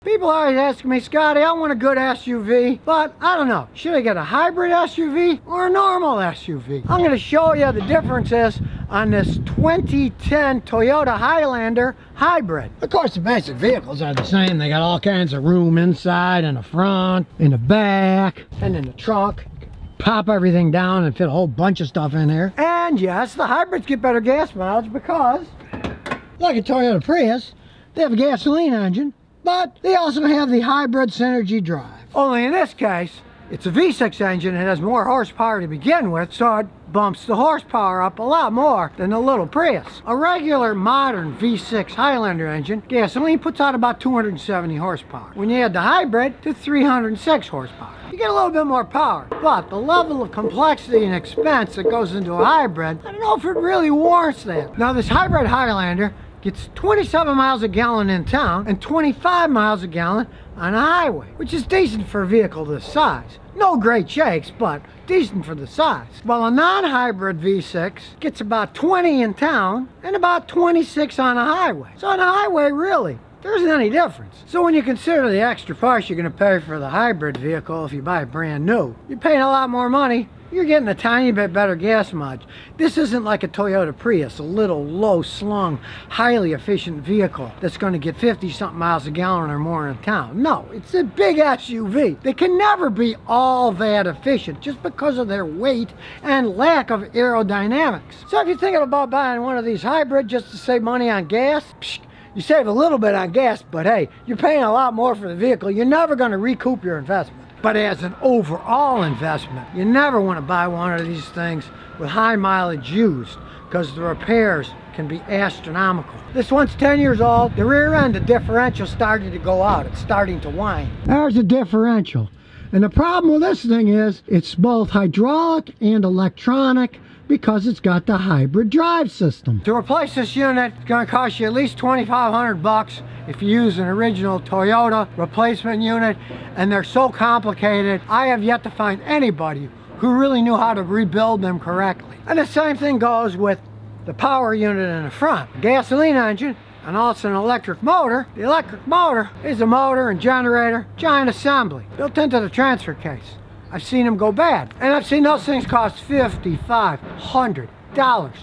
People are always asking me, Scotty, I want a good SUV, but I don't know. Should I get a hybrid SUV or a normal SUV? I'm going to show you the differences on this 2010 Toyota Highlander hybrid. Of course, the basic vehicles are the same. They got all kinds of room inside, in the front, in the back, and in the trunk. Pop everything down and fit a whole bunch of stuff in there. And yes, the hybrids get better gas mileage because, like a Toyota Prius, they have a gasoline engine, but they also have the hybrid synergy drive. Only in this case, it's a V6 engine and has more horsepower to begin with, so it bumps the horsepower up a lot more than the little Prius. A regular modern V6 Highlander engine, gasoline, puts out about 270 horsepower. When you add the hybrid, to 306 horsepower. You get a little bit more power, but the level of complexity and expense that goes into a hybrid, I don't know if it really warrants that. Now, this hybrid Highlander gets 27 miles a gallon in town and 25 miles a gallon on a highway, which is decent for a vehicle this size. No great shakes, but decent for the size. While a non-hybrid V6 gets about 20 in town and about 26 on a highway. So on a highway, really, there isn't any difference. So when you consider the extra price you're going to pay for the hybrid vehicle if you buy it brand new, you're paying a lot more money. You're getting a tiny bit better gas mileage. This isn't like a Toyota Prius, a little low-slung, highly efficient vehicle that's going to get 50-something miles a gallon or more in town. No, it's a big SUV. They can never be all that efficient just because of their weight and lack of aerodynamics. So if you're thinking about buying one of these hybrid just to save money on gas, you save a little bit on gas, but hey, you're paying a lot more for the vehicle. You're never going to recoup your investment. But as an overall investment, you never want to buy one of these things with high mileage used because the repairs can be astronomical. This one's 10 years old. The rear end, the differential started to go out. It's starting to whine. There's the differential. And the problem with this thing is it's both hydraulic and electronic because it's got the hybrid drive system. To replace this unit, it's going to cost you at least $2,500 if you use an original Toyota replacement unit, and they're so complicated, I have yet to find anybody who really knew how to rebuild them correctly. And the same thing goes with the power unit in the front. Gasoline engine, and also an electric motor. The electric motor is a motor and generator, giant assembly, built into the transfer case. I've seen them go bad, and I've seen those things cost $5,500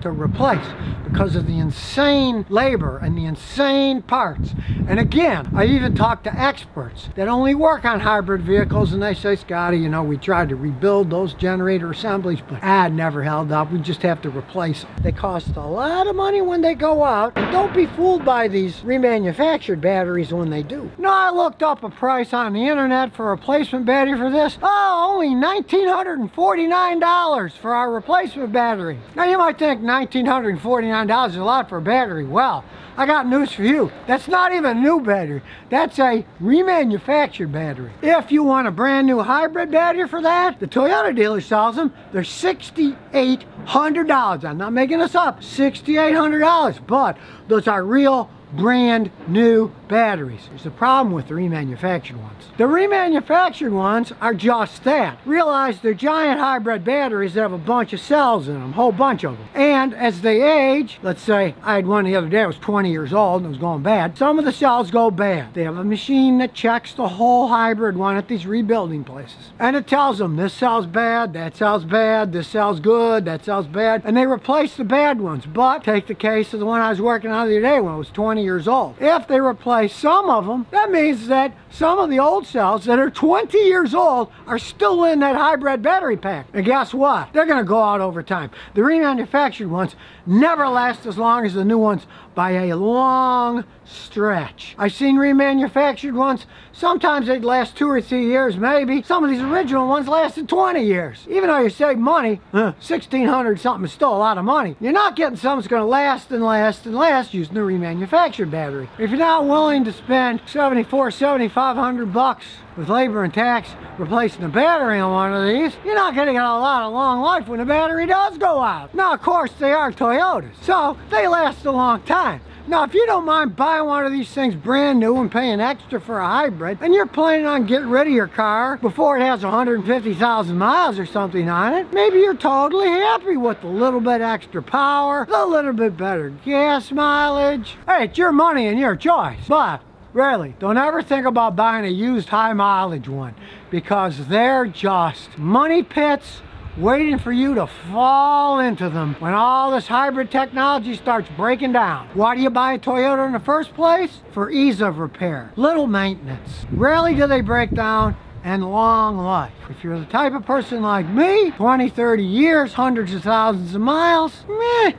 to replace because of the insane labor and the insane parts. And again, I even talked to experts that only work on hybrid vehicles, and they say, Scotty, you know, we tried to rebuild those generator assemblies, but it never held up. We just have to replace them. They cost a lot of money when they go out, and don't be fooled by these remanufactured batteries when they do. Now, I looked up a price on the internet for a replacement battery for this. Oh, only $1,949 for our replacement battery. Now, you might think $1,949 is a lot for a battery. Well, I got news for you. That's not even a new battery. That's a remanufactured battery. If you want a brand new hybrid battery for that, the Toyota dealer sells them. They're $6,800. I'm not making this up. $6,800. But those are real brand new batteries. There's a problem with the remanufactured ones. The remanufactured ones are just that. Realize they're giant hybrid batteries that have a bunch of cells in them, a whole bunch of them. And as they age, let's say I had one the other day that was 20 years old and it was going bad, some of the cells go bad. They have a machine that checks the whole hybrid one at these rebuilding places. And it tells them this cell's bad, that cell's bad, this cell's good, that cell's bad, and they replace the bad ones. But take the case of the one I was working on the other day when it was 20 years old. If they replace some of them, that means that some of the old cells that are 20 years old are still in that hybrid battery pack. And guess what? They're going to go out over time. The remanufactured ones never last as long as the new ones by a long stretch. I've seen remanufactured ones, sometimes they'd last 2 or 3 years maybe. Some of these original ones lasted 20 years. Even though you save money, $1,600 something is still a lot of money. You're not getting something that's going to last and last and last using the remanufactured battery. If you're not willing to spend $7,500 with labor and tax replacing the battery on one of these, you're not going to get a lot of long life when the battery does go out. Now, of course, they are Toyotas, so they last a long time. Now, if you don't mind buying one of these things brand new and paying extra for a hybrid, and you're planning on getting rid of your car before it has 150,000 miles or something on it, maybe you're totally happy with a little bit extra power, a little bit better gas mileage. Hey, it's your money and your choice, but Really, don't ever think about buying a used high mileage one, because they're just money pits waiting for you to fall into them when all this hybrid technology starts breaking down. Why do you buy a Toyota in the first place? For ease of repair, little maintenance. Rarely do they break down, and long life. If you're the type of person like me, 20, 30 years, hundreds of thousands of miles, meh,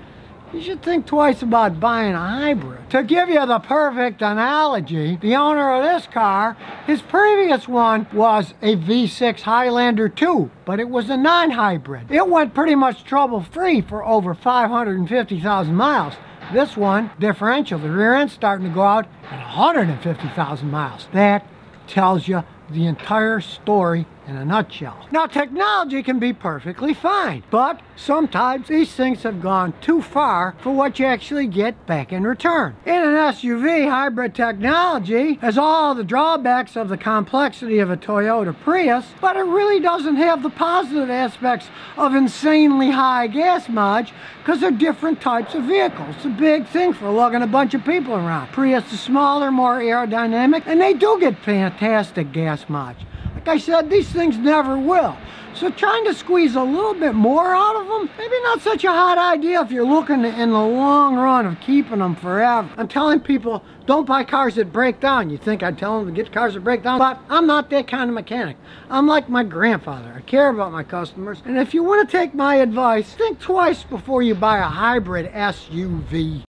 you should think twice about buying a hybrid. To give you the perfect analogy, the owner of this car, his previous one was a V6 Highlander 2, but it was a non-hybrid. It went pretty much trouble-free for over 550,000 miles. This one, differential, the rear end starting to go out at 150,000 miles. That tells you the entire story in a nutshell. Now, technology can be perfectly fine, but sometimes these things have gone too far for what you actually get back in return. In an SUV, hybrid technology has all the drawbacks of the complexity of a Toyota Prius, but it really doesn't have the positive aspects of insanely high gas mileage, because they're different types of vehicles. It's a big thing for lugging a bunch of people around. Prius is smaller, more aerodynamic, and they do get fantastic gas mileage. Like I said, these things never will. So trying to squeeze a little bit more out of them, maybe not such a hot idea if you're looking in the long run of keeping them forever. I'm telling people, don't buy cars that break down. You think I'd tell them to get cars that break down? But I'm not that kind of mechanic. I'm like my grandfather. I care about my customers. And if you want to take my advice, think twice before you buy a hybrid SUV.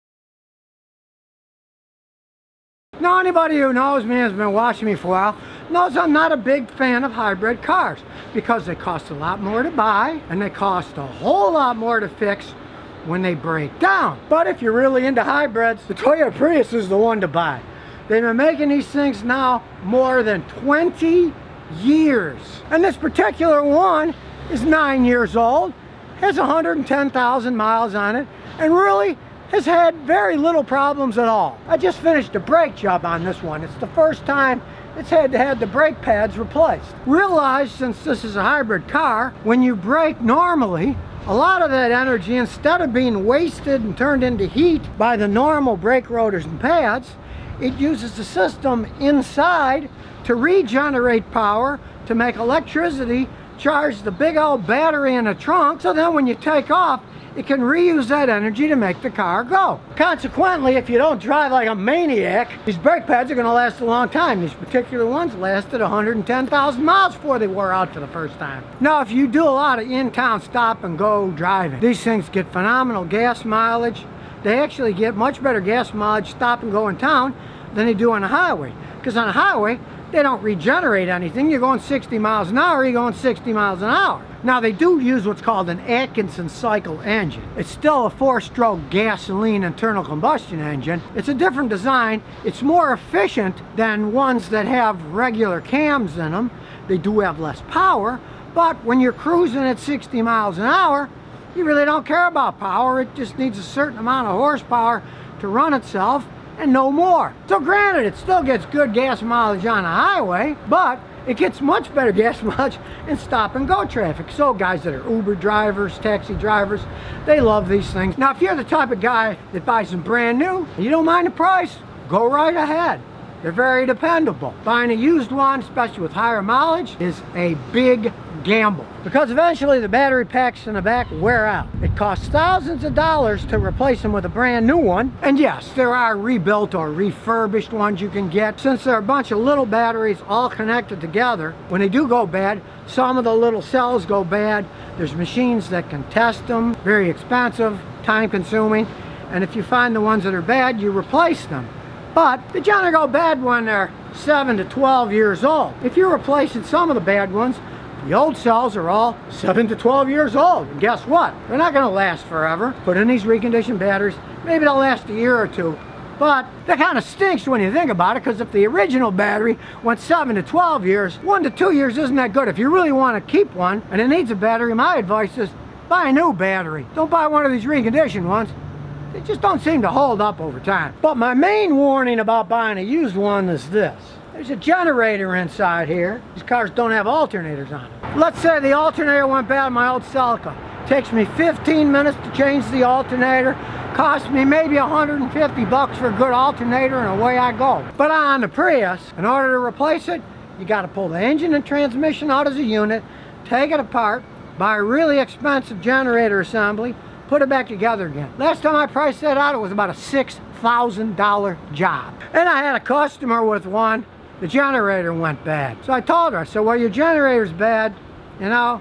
Now, anybody who knows me, has been watching me for a while, knows I'm not a big fan of hybrid cars, because they cost a lot more to buy and they cost a whole lot more to fix when they break down. But if you're really into hybrids, the Toyota Prius is the one to buy. They've been making these things now more than 20 years. And this particular one is 9 years old, has 110,000 miles on it, and really has had very little problems at all. I just finished a brake job on this one. It's the first time it's had to have the brake pads replaced. Realize, since this is a hybrid car, when you brake normally, a lot of that energy, instead of being wasted and turned into heat by the normal brake rotors and pads, it uses the system inside to regenerate power, to make electricity, charge the big old battery in the trunk, so then when you take off, it can reuse that energy to make the car go. Consequently, if you don't drive like a maniac, these brake pads are going to last a long time. These particular ones lasted 110,000 miles before they wore out for the first time. Now, if you do a lot of in-town stop and go driving, these things get phenomenal gas mileage. They actually get much better gas mileage stop and go in town than they do on the highway. Because on the highway, they don't regenerate anything. You're going 60 miles an hour, you're going 60 miles an hour. Now, they do use what's called an Atkinson cycle engine. It's still a 4-stroke gasoline internal combustion engine. It's a different design. It's more efficient than ones that have regular cams in them. They do have less power, but when you're cruising at 60 miles an hour, you really don't care about power. It just needs a certain amount of horsepower to run itself, and no more. So granted, it still gets good gas mileage on a highway, but it gets much better gas mileage in stop and go traffic. So guys that are Uber drivers, taxi drivers, they love these things. Now, if you're the type of guy that buys them brand new, and you don't mind the price, go right ahead. They're very dependable. Buying a used one, especially with higher mileage, is a big gamble, because eventually the battery packs in the back wear out. It costs thousands of dollars to replace them with a brand new one. And yes, there are rebuilt or refurbished ones you can get. Since they're a bunch of little batteries all connected together, when they do go bad, some of the little cells go bad. There's machines that can test them. Very expensive, time consuming, and if you find the ones that are bad, you replace them. But they generally go bad when they're 7 to 12 years old. If you're replacing some of the bad ones, the old cells are all 7 to 12 years old. And guess what? They're not going to last forever. Put in these reconditioned batteries, maybe they'll last a year or two. But that kind of stinks when you think about it, because if the original battery went 7 to 12 years, 1 to 2 years isn't that good. If you really want to keep one and it needs a battery, my advice is buy a new battery. Don't buy one of these reconditioned ones. They just don't seem to hold up over time. But my main warning about buying a used one is this. There's a generator inside here. These cars don't have alternators on them. Let's say the alternator went bad in my old Celica. Takes me 15 minutes to change the alternator. cost me maybe 150 bucks for a good alternator, and away I go. But on the Prius, in order to replace it, you got to pull the engine and transmission out as a unit, take it apart, buy a really expensive generator assembly, put it back together again. Last time I priced that out, it was about a $6,000 job. And I had a customer with one, the generator went bad. So I told her, I said, well, your generator's bad, you know,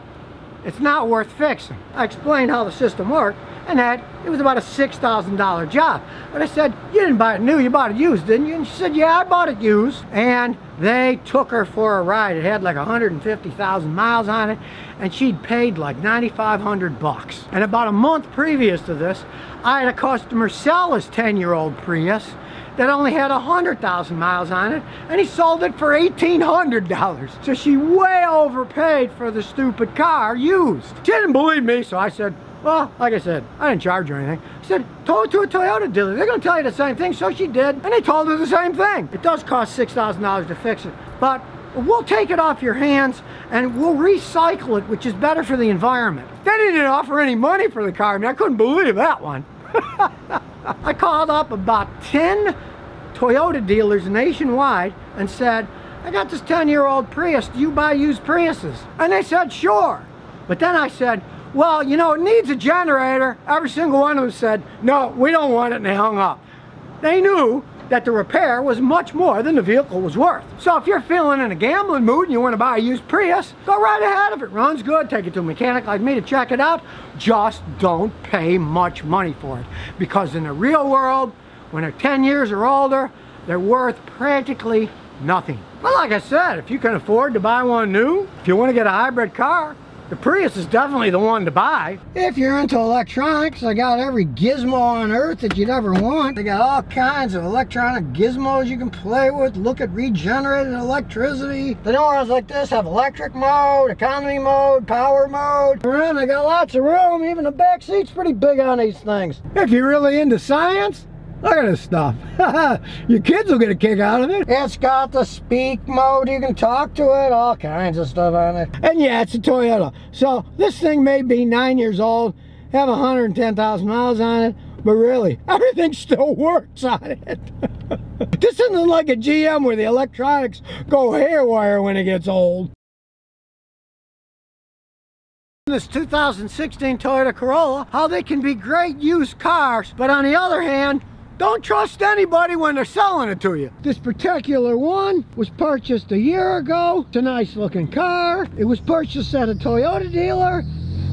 it's not worth fixing. I explained how the system worked, and that it was about a $6,000 job. But I said, you didn't buy it new, you bought it used, didn't you? And she said, yeah, I bought it used. And they took her for a ride. It had like 150,000 miles on it, and she'd paid like 9,500 bucks. And about a month previous to this, I had a customer sell his 10-year-old Prius that only had 100,000 miles on it, and he sold it for $1,800. So she way overpaid for the stupid car used. She didn't believe me, so I said, well, like I said, I didn't charge her anything. I said, tow it to a Toyota dealer. They're going to tell you the same thing. So she did, and they told her the same thing. It does cost $6,000 to fix it, but we'll take it off your hands and we'll recycle it, which is better for the environment. They didn't offer any money for the car. I mean, I couldn't believe that one. I called up about 10 Toyota dealers nationwide and said, I got this 10-year-old Prius. Do you buy used Priuses? And they said, sure. But then I said, well, you know, it needs a generator. Every single one of them said, no, we don't want it, and they hung up. They knew that the repair was much more than the vehicle was worth. So if you're feeling in a gambling mood and you want to buy a used Prius, go right ahead. If it runs good, take it to a mechanic like me to check it out. Just don't pay much money for it, because in the real world, when they're 10 years or older, they're worth practically nothing. But like I said, if you can afford to buy one new, if you want to get a hybrid car, the Prius is definitely the one to buy. If you're into electronics, I got every gizmo on earth that you'd ever want. They got all kinds of electronic gizmos you can play with. Look at regenerated electricity. The doors like this have electric mode, economy mode, power mode. And they got lots of room. Even the back seat's pretty big on these things. If you're really into science, look at this stuff. Your kids will get a kick out of it. It's got the speak mode. You can talk to it. All kinds of stuff on it. And yeah, it's a Toyota. So this thing may be 9 years old, have 110,000 miles on it, but really, everything still works on it. This isn't like a GM where the electronics go haywire when it gets old. This 2016 Toyota Corolla, how they can be great used cars, but on the other hand, don't trust anybody when they're selling it to you. This particular one was purchased a year ago. It's a nice looking car. It was purchased at a Toyota dealer.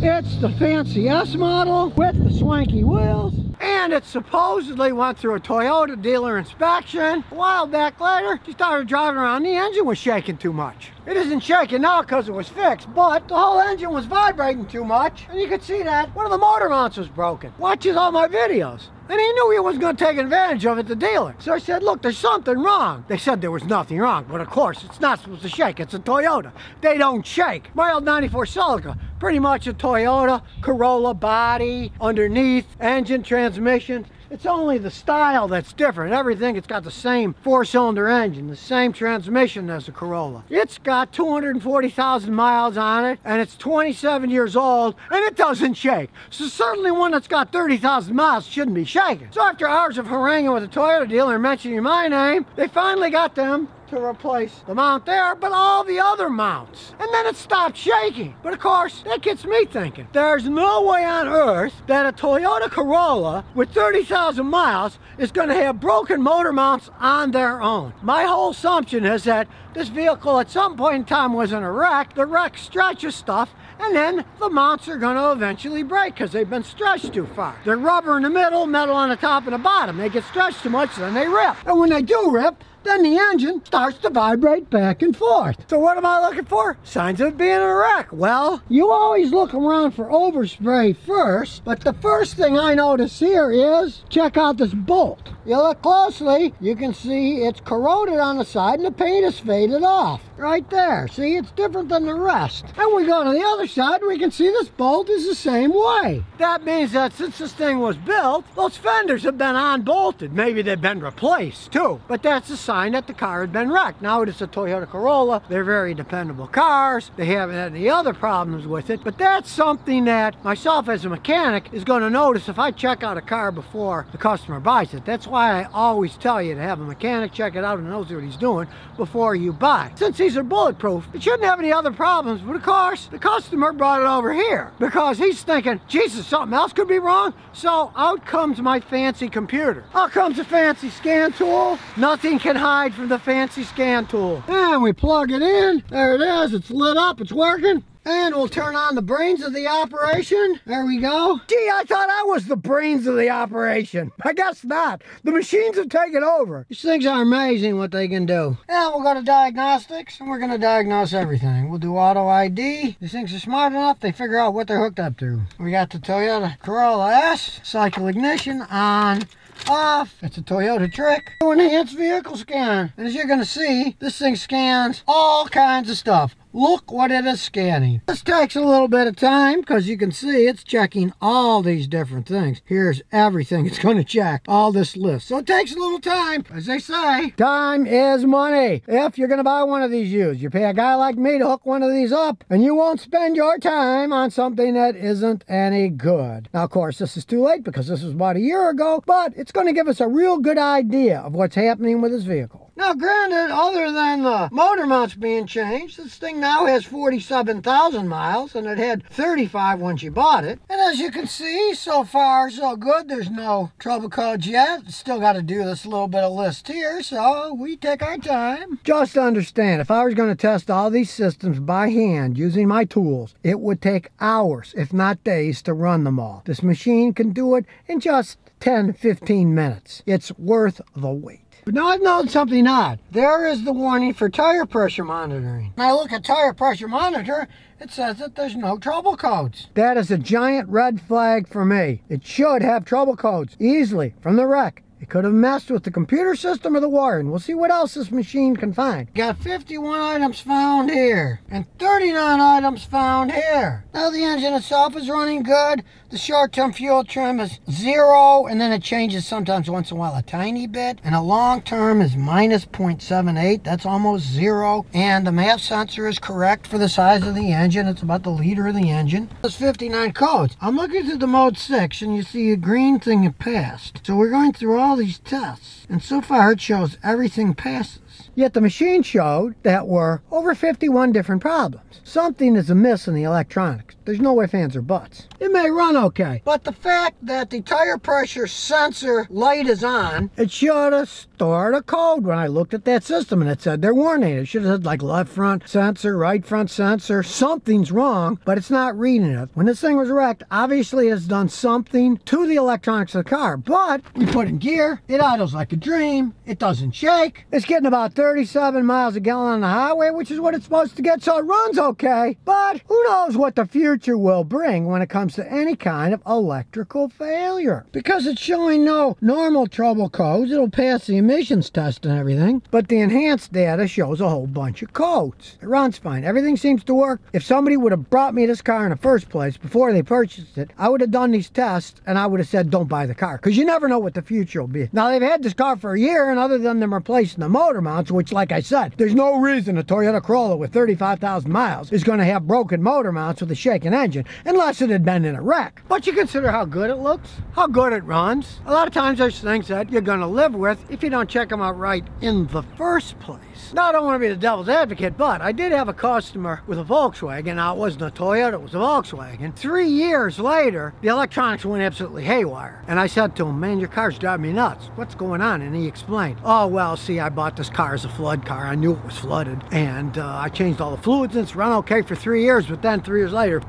It's the fancy S model with the swanky wheels. And it supposedly went through a Toyota dealer inspection. A while back later, she started driving around. The engine was shaking too much. It isn't shaking now because it was fixed, but the whole engine was vibrating too much. And you could see that one of the motor mounts was broken. Watches all my videos. And he knew he wasn't going to take advantage of it, the dealer. So I said, look, there's something wrong. They said there was nothing wrong, but of course, it's not supposed to shake. It's a Toyota. They don't shake. My old 94 Celica, pretty much a Toyota Corolla body, underneath, engine, transmission. It's only the style that's different. Everything, it's got the same 4-cylinder engine, the same transmission as the Corolla. It's got 240,000 miles on it, and it's 27 years old, and it doesn't shake. So certainly one that's got 30,000 miles shouldn't be shaking. So after hours of haranguing with a Toyota dealer and mentioning my name, they finally got them to replace the mount there, but all the other mounts. And then it stopped shaking. But of course, that gets me thinking. There's no way on earth that a Toyota Corolla with 30,000 miles is going to have broken motor mounts on their own. My whole assumption is that this vehicle at some point in time was in a wreck. The wreck stretches stuff, and then the mounts are going to eventually break because they've been stretched too far. They're rubber in the middle, metal on the top and the bottom. They get stretched too much, then they rip. And when they do rip, then the engine starts to vibrate back and forth. So what am I looking for? Signs of it being in a wreck. Well, you always look around for overspray first, but the first thing I notice here is, check out this bolt. You look closely, you can see it's corroded on the side and the paint is faded off. Right there. See, it's different than the rest. And we go to the other side, we can see this bolt is the same way. That means that since this thing was built, those fenders have been unbolted. Maybe they've been replaced too. But that's a sign sign that the car had been wrecked. Now it's a Toyota Corolla. They're very dependable cars. They haven't had any other problems with it. But that's something that myself as a mechanic is going to notice if I check out a car before the customer buys it. That's why I always tell you to have a mechanic check it out and knows what he's doing before you buy. Since these are bulletproof, it shouldn't have any other problems. But of course, the customer brought it over here because he's thinking, Jesus, something else could be wrong. So out comes my fancy computer. Out comes a fancy scan tool. Nothing can hide from the fancy scan tool. And we plug it in. There it is. It's lit up. It's working. And we'll turn on the brains of the operation. There we go. Gee, I thought I was the brains of the operation. I guess not. The machines have taken over. These things are amazing what they can do. And we'll go to diagnostics, and we're going to diagnose everything. We'll do auto ID. These things are smart enough, they figure out what they're hooked up to. We got the Toyota Corolla S, cycle ignition on, off. It's a Toyota trick. Enhanced vehicle scan. And as you're going to see, this thing scans all kinds of stuff. Look what it is scanning. This takes a little bit of time because you can see it's checking all these different things. Here's everything it's going to check, all this list. So it takes a little time. As they say, time is money. If you're going to buy one of these used, you pay a guy like me to hook one of these up and you won't spend your time on something that isn't any good. Now, of course, this is too late because this was about a year ago, but it's going to give us a real good idea of what's happening with this vehicle. Now, granted, other than the motor mounts being changed, this thing now has 47,000 miles, and it had 35 when you bought it. And as you can see, so far, so good. There's no trouble codes yet. Still got to do this little bit of list here, so we take our time. Just understand, if I was going to test all these systems by hand using my tools, it would take hours, if not days, to run them all. This machine can do it in just 10-15 minutes. It's worth the wait. But now I've noticed something odd. There is the warning for tire pressure monitoring. When I look at tire pressure monitor, it says that there's no trouble codes. That is a giant red flag for me. It should have trouble codes easily from the wreck. It could have messed with the computer system or the wiring. We'll see what else this machine can find. Got 51 items found here and 39 items found here. Now the engine itself is running good. The short-term fuel trim is 0, and then it changes sometimes once in a while a tiny bit. And a long-term is minus 0.78. That's almost 0. And the MAP sensor is correct for the size of the engine. It's about the liter of the engine. There's 59 codes. I'm looking through the mode 6, and you see a green thing it passed. So we're going through all these tests, and so far it shows everything passes. Yet the machine showed that were over 51 different problems. Something is amiss in the electronics. There's no ifs, ands, or buts. It may run okay, but the fact that the tire pressure sensor light is on, it should have stored a code when I looked at that system, and it said they're warning. It should have said like left front sensor, right front sensor. Something's wrong, but it's not reading it. When this thing was wrecked, obviously it's done something to the electronics of the car, but we put in gear, it idles like a dream, it doesn't shake, it's getting about 37 miles a gallon on the highway, which is what it's supposed to get, so it runs okay. But who knows what the future will bring when it comes to any kind of electrical failure. Because it's showing no normal trouble codes, it'll pass the emissions test and everything, but the enhanced data shows a whole bunch of codes. It runs fine. Everything seems to work. If somebody would have brought me this car in the first place before they purchased it, I would have done these tests and I would have said don't buy the car, because you never know what the future will be. Now, they've had this car for a year, and other than them replacing the motor mounts, which, like I said, there's no reason a Toyota Corolla with 35,000 miles is going to have broken motor mounts with a shaking engine, unless it had been in a wreck. But you consider how good it looks, how good it runs. A lot of times there's things that you're going to live with if you don't check them out right in the first place. Now, I don't want to be the devil's advocate, but I did have a customer with a Volkswagen. Now, it wasn't a Toyota, it was a Volkswagen. 3 years later, the electronics went absolutely haywire. And I said to him, man, your car's driving me nuts. What's going on? And he explained, oh, well, see, I bought this car as a flood car. I knew it was flooded. And I changed all the fluids, and it's run okay for 3 years. But then 3 years later,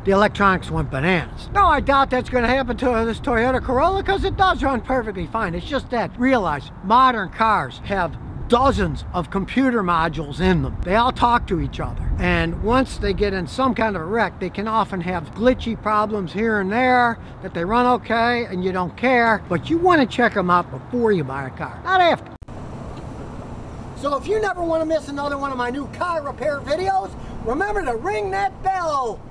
the electronics went bananas. No, I doubt that's going to happen to this Toyota Corolla, because it does run perfectly fine. It's just that, realize, modern cars have dozens of computer modules in them. They all talk to each other. And once they get in some kind of a wreck, they can often have glitchy problems here and there that they run okay and you don't care, but you want to check them out before you buy a car, not after. So if you never want to miss another one of my new car repair videos, remember to ring that bell.